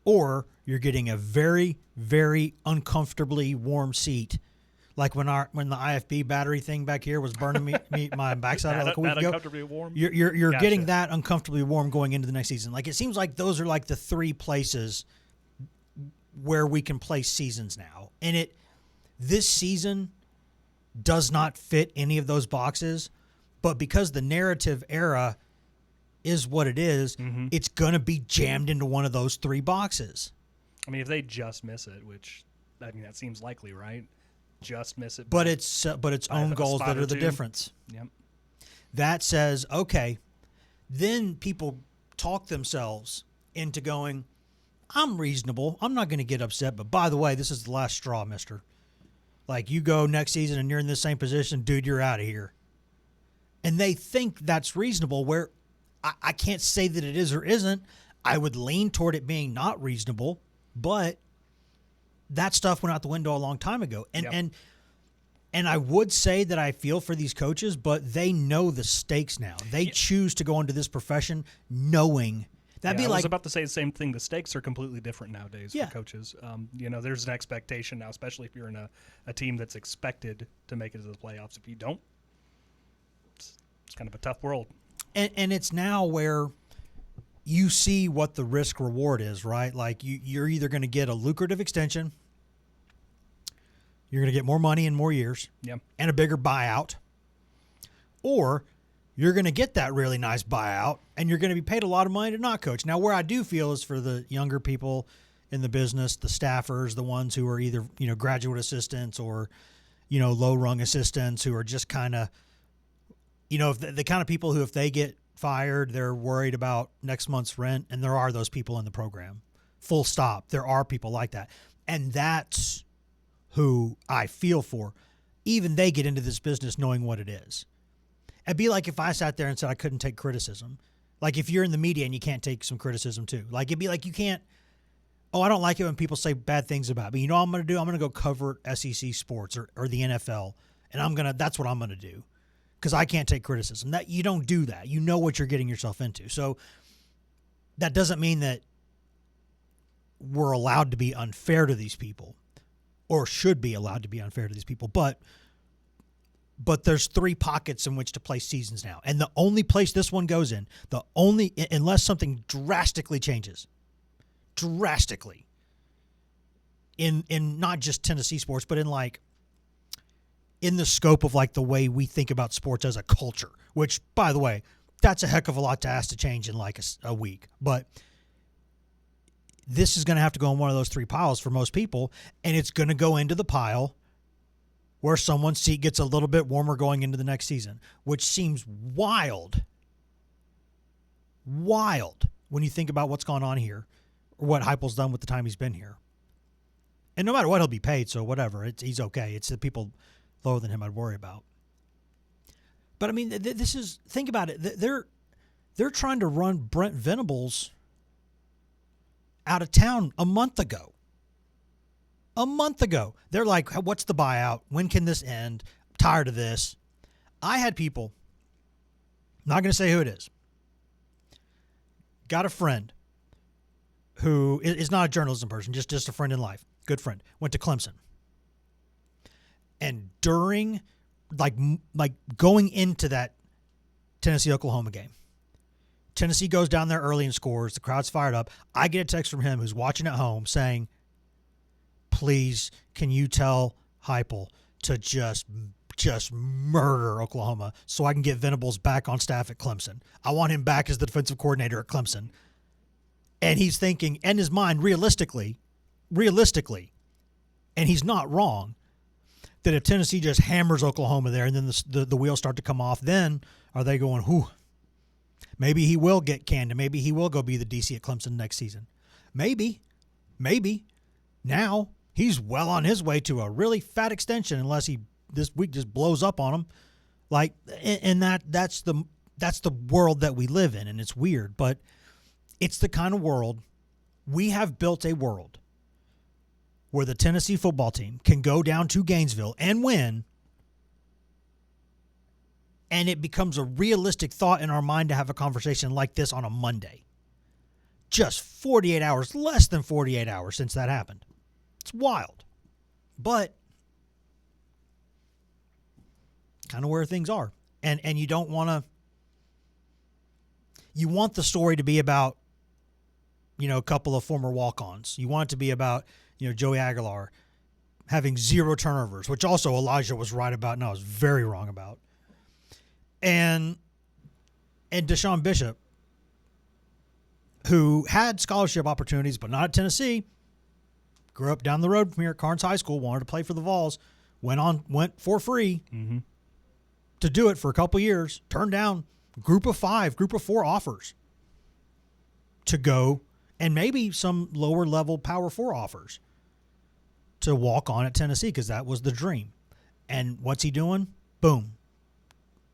S1: or you're getting a very, very uncomfortably warm seat. Like when the IFB battery thing back here was burning me my backside like a week ago.
S3: Uncomfortably warm.
S1: You're
S3: Gotcha.
S1: getting that uncomfortably warm going into the next season. Like it seems like those are like the 3 places where we can place seasons now. And this season does not fit any of those boxes, but because the narrative era is what it is, it's going to be jammed into one of those 3 boxes.
S3: I mean, if they just miss it, which that seems likely, right? Just miss it.
S1: But it's own goals that are the difference.
S3: Yep.
S1: That says, okay, then people talk themselves into going, I'm reasonable. I'm not going to get upset. But by the way, this is the last straw, mister. Like you go next season and you're in the same position, dude, you're out of here. And they think that's reasonable where I can't say that it is or isn't. I would lean toward it being not reasonable, but that stuff went out the window a long time ago. And I would say that I feel for these coaches, but they know the stakes now. They choose to go into this profession knowing that'd be
S3: I
S1: like.
S3: was about to say the same thing. The stakes are completely different nowadays
S1: Yeah.
S3: for coaches. There's an expectation now, especially if you're in a team that's expected to make it to the playoffs. If you don't, it's kind of a tough world.
S1: And it's now where you see what the risk reward is, right? Like you're either going to get a lucrative extension, you're going to get more money in more years, and a bigger buyout, or you're going to get that really nice buyout and you're going to be paid a lot of money to not coach. Now, where I do feel is for the younger people in the business, the staffers, the ones who are either graduate assistants or low rung assistants who are just kind of the kind of people who if they get fired, they're worried about next month's rent, and there are those people in the program. Full stop. There are people like that. And that's who I feel for. Even they get into this business knowing what it is. It'd be like if I sat there and said I couldn't take criticism. Like if you're in the media and you can't take some criticism too. Like it'd be like you can't, I don't like it when people say bad things about me. You know what I'm going to do? I'm going to go cover SEC sports or the NFL, and that's what I'm going to do. Because I can't take criticism. That you don't do that. You know what you're getting yourself into. So that doesn't mean that we're allowed to be unfair to these people, or should be allowed to be unfair to these people. But there's 3 pockets in which to place seasons now, and the only place this one goes in, unless something drastically changes, in not just Tennessee sports, but in the scope of like the way we think about sports as a culture, which, by the way, that's a heck of a lot to ask to change in like a week. But this is going to have to go in one of those 3 piles for most people, and it's going to go into the pile where someone's seat gets a little bit warmer going into the next season, which seems wild when you think about what's gone on here or what Heupel's done with the time he's been here. And no matter what, he'll be paid, so whatever. He's okay. It's the people lower than him I'd worry about. But I mean, this is, think about it. They're trying to run Brent Venables out of town a month ago. A month ago. They're like, what's the buyout? When can this end? I'm tired of this. I had people, not going to say who it is, got a friend who is not a journalism person, just a friend in life, good friend, went to Clemson. And during, like going into that Tennessee-Oklahoma game, Tennessee goes down there early and scores. The crowd's fired up. I get a text from him who's watching at home saying, please, can you tell Heupel to just murder Oklahoma so I can get Venables back on staff at Clemson. I want him back as the defensive coordinator at Clemson. And he's thinking, in his mind, realistically, and he's not wrong, that if Tennessee just hammers Oklahoma there and then the wheels start to come off, then are they going, whew, maybe he will get canned and maybe he will go be the DC at Clemson next season. Maybe. Now he's well on his way to a really fat extension unless he this week just blows up on him. Like, and that's the world that we live in, and it's weird, but it's the kind of world we have built, a world where the Tennessee football team can go down to Gainesville and win, and it becomes a realistic thought in our mind to have a conversation like this on a Monday. Just 48 hours, less than 48 hours since that happened. It's wild. But kind of where things are. And you don't want to, you want the story to be about, a couple of former walk-ons. You want it to be about, Joey Aguilar having 0 turnovers, which also Elijah was right about and I was very wrong about. And Deshaun Bishop, who had scholarship opportunities but not at Tennessee, grew up down the road from here at Carnes High School, wanted to play for the Vols, went for free to do it for a couple years, turned down group of 4 offers to go, and maybe some lower level Power 4 offers to walk on at Tennessee because that was the dream. And what's he doing? Boom.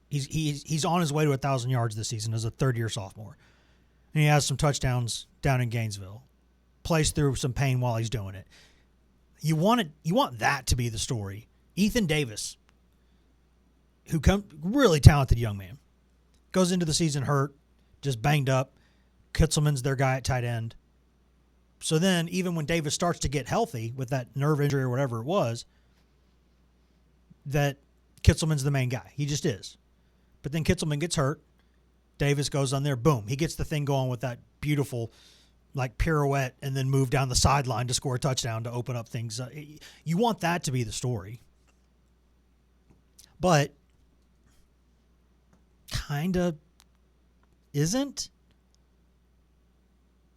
S1: He's on his way to 1,000 yards this season as a third-year sophomore. And he has some touchdowns down in Gainesville. Plays through some pain while he's doing it. You want that to be the story. Ethan Davis, really talented young man, goes into the season hurt, just banged up. Kitzelman's their guy at tight end. So then, even when Davis starts to get healthy with that nerve injury or whatever it was, that Kitzelman's the main guy. He just is. But then Kitzelman gets hurt. Davis goes on there. Boom. He gets the thing going with that beautiful pirouette and then move down the sideline to score a touchdown to open up things. You want that to be the story. But kind of isn't.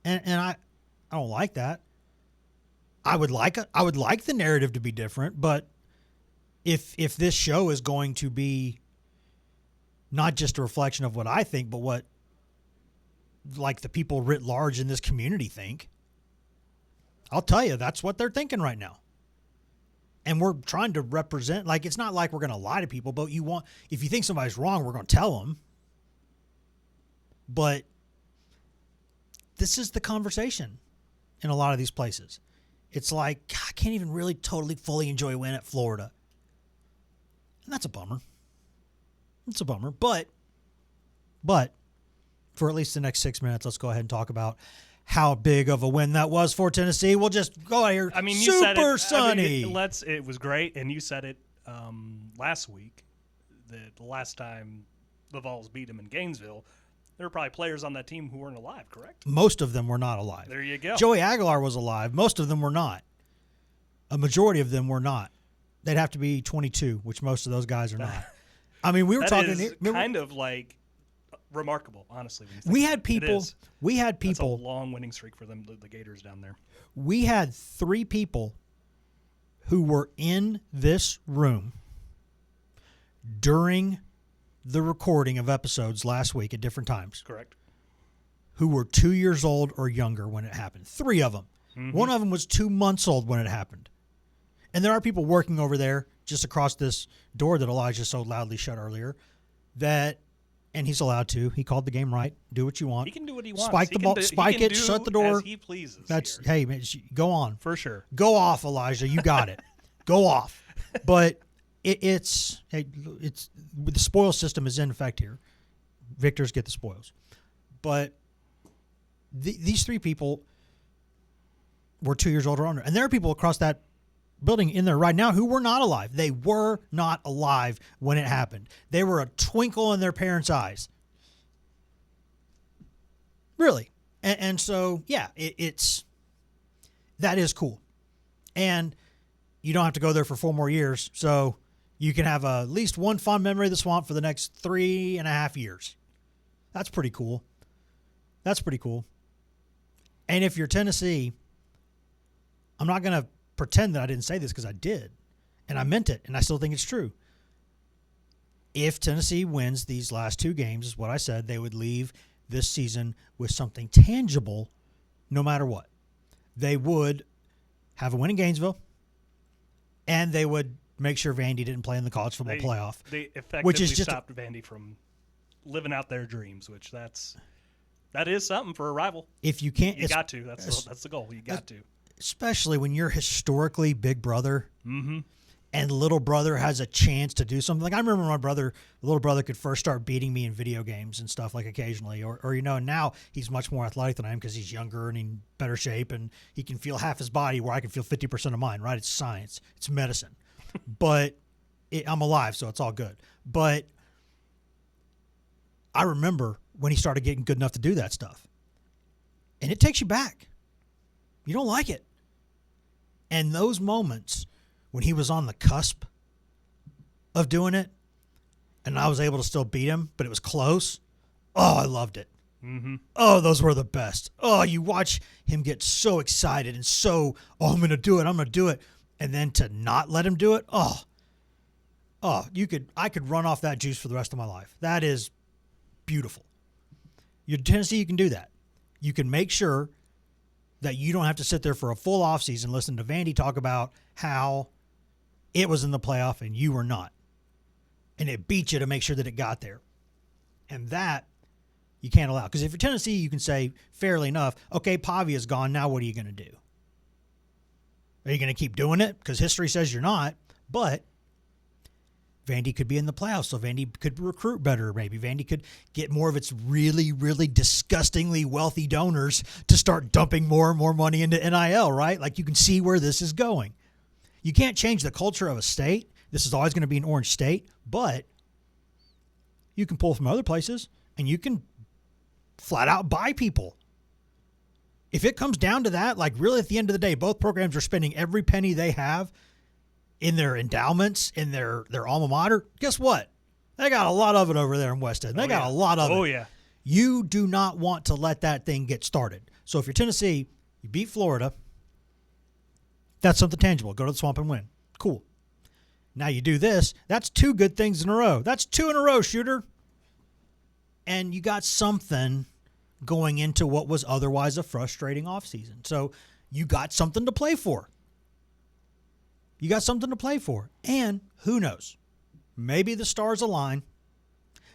S1: And I don't like that. I would like the narrative to be different, but if this show is going to be not just a reflection of what I think, but what the people writ large in this community think, I'll tell you, that's what they're thinking right now. And we're trying to represent, it's not like we're going to lie to people, but if you think somebody's wrong, we're going to tell them. But this is the conversation in a lot of these places. It's like, I can't even really totally fully enjoy a win at Florida. And that's a bummer. It's a bummer. But for at least the next 6 minutes, let's go ahead and talk about how big of a win that was for Tennessee. We'll just go out here.
S3: You
S1: super
S3: said it,
S1: sunny.
S3: It was great, and you said it last week that the last time the Vols beat them in Gainesville, there were probably players on that team who weren't alive, correct?
S1: Most of them were not alive.
S3: There you go.
S1: Joey Aguilar was alive. Most of them were not. A majority of them were not. They'd have to be 22, which most of those guys are not. We were talking.
S3: That is kind of remarkable, honestly. When you think
S1: we had people.
S3: That's a long winning streak for them, the Gators down there.
S1: We had 3 people who were in this room during the recording of episodes last week at different times.
S3: Correct.
S1: Who were 2 years old or younger when it happened. 3 of them. Mm-hmm. One of them was 2 months old when it happened. And there are people working over there just across this door that Elijah so loudly shut earlier that and he's allowed to. He called the game right. Do what you want.
S3: He can do what he wants.
S1: Spike the ball, spike it, shut the door.
S3: As he pleases.
S1: That's
S3: here.
S1: hey, man, go on.
S3: For sure.
S1: Go off, Elijah. You got it. Go off. But it's the spoil system is in effect here. Victors get the spoils. But these three people were 2 years old or under. And there are people across that building in there right now who were not alive. They were not alive when it happened. They were a twinkle in their parents' eyes. Really. And so, yeah, that is cool. And you don't have to go there for 4 more years. So you can have at least one fond memory of the swamp for the next 3.5 years. That's pretty cool. That's pretty cool. And if you're Tennessee, I'm not going to pretend that I didn't say this because I did. And I meant it. And I still think it's true. If Tennessee wins these last 2 games, is what I said, they would leave this season with something tangible no matter what. They would have a win in Gainesville, and they would make sure Vandy didn't play in the college football playoff.
S3: They effectively
S1: which is just
S3: stopped Vandy from living out their dreams, which that is something for a rival.
S1: If you can't,
S3: you got to. That's the goal. You got to.
S1: Especially when you're historically big brother,
S3: mm-hmm.
S1: and little brother has a chance to do something. Like I remember my little brother could first start beating me in video games and stuff, like occasionally, or now he's much more athletic than I am because he's younger and in better shape, and he can feel half his body where I can feel 50% of mine. Right? It's science. It's medicine. But I'm alive, so it's all good. But I remember when he started getting good enough to do that stuff, and it takes you back. You don't like it. And those moments when he was on the cusp of doing it, and I was able to still beat him, but it was close. Oh, I loved it.
S3: Mm-hmm.
S1: Oh, those were the best. Oh, you watch him get so excited and so, I'm going to do it. And then to not let him do it. I could run off that juice for the rest of my life. That is beautiful. You're Tennessee, you can do that. You can make sure that you don't have to sit there for a full offseason listen to Vandy talk about how it was in the playoff and you were not. And it beat you to make sure that it got there. And that you can't allow. Because if you're Tennessee, you can say, fairly enough, okay, Pavia's gone. Now what are you going to do? Are you going to keep doing it? Because history says you're not. But Vandy could be in the playoffs, so Vandy could recruit better maybe. Vandy could get more of its really, really disgustingly wealthy donors to start dumping more and more money into NIL, right? Like you can see where this is going. You can't change the culture of a state. This is always going to be an orange state, but you can pull from other places and you can flat out buy people. If it comes down to that, like really at the end of the day, both programs are spending every penny they have in their endowments, in their alma mater. Guess what? They got a lot of it over there in West End. They got a lot of it.
S3: Oh, yeah.
S1: You do not want to let that thing get started. So if you're Tennessee, you beat Florida. That's something tangible. Go to the Swamp and win. Cool. Now you do this. That's 2 good things in a row. That's 2 in a row, shooter. And you got something going into what was otherwise a frustrating offseason. So you got something to play for. You got something to play for. And who knows? Maybe the stars align.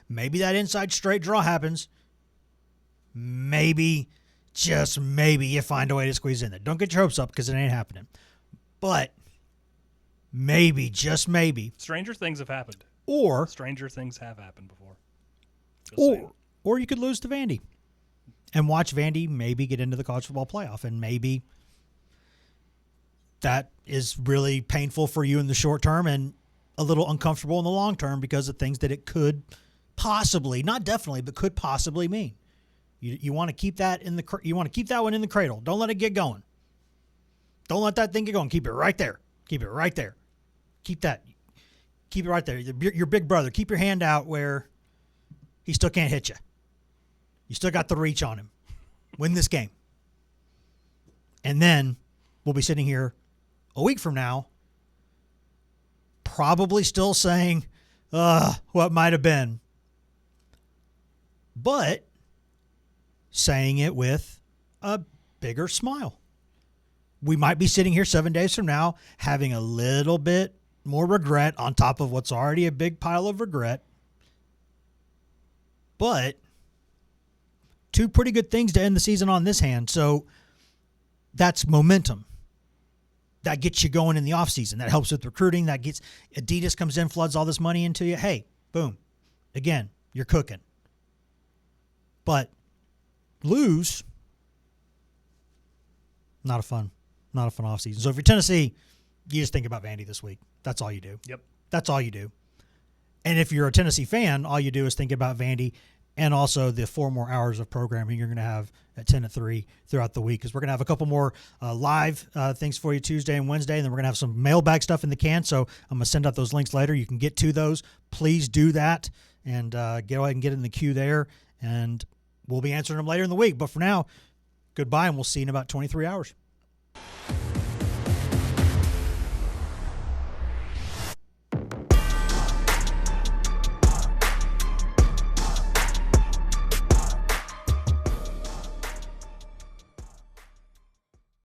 S1: Maybe that inside straight draw happens. Maybe, just maybe, you find a way to squeeze in there. Don't get your hopes up because it ain't happening. But maybe, just maybe.
S3: Stranger things have happened.
S1: Or
S3: stranger things have happened before.
S1: Or you could lose to Vandy and watch Vandy maybe get into the college football playoff, and maybe that is really painful for you in the short term and a little uncomfortable in the long term because of things that it could possibly, not definitely, but could possibly mean. You want to keep that you want to keep that one in the cradle. Don't let it get going. Don't let that thing get going. Keep it right there. Keep it right there. Keep it right there. Your big brother. Keep your hand out where he still can't hit you. You still got the reach on him. Win this game. And then we'll be sitting here a week from now, probably still saying, what might have been. But saying it with a bigger smile. We might be sitting here 7 days from now having a little bit more regret on top of what's already a big pile of regret. But two pretty good things to end the season on this hand. So that's momentum. That gets you going in the offseason. That helps with recruiting. That gets Adidas comes in, floods all this money into you. Hey, boom. Again, you're cooking. But lose, not a fun offseason. So if you're Tennessee, you just think about Vandy this week. That's all you do.
S3: Yep.
S1: That's all you do. And if you're a Tennessee fan, all you do is think about Vandy and also the 4 more hours of programming you're going to have at 10 to 3 throughout the week, because we're going to have a couple more live things for you Tuesday and Wednesday, and then we're going to have some mailbag stuff in the can, so I'm going to send out those links later. You can get to those. Please do that, and go ahead and get in the queue there, and we'll be answering them later in the week. But for now, goodbye, and we'll see you in about 23 hours.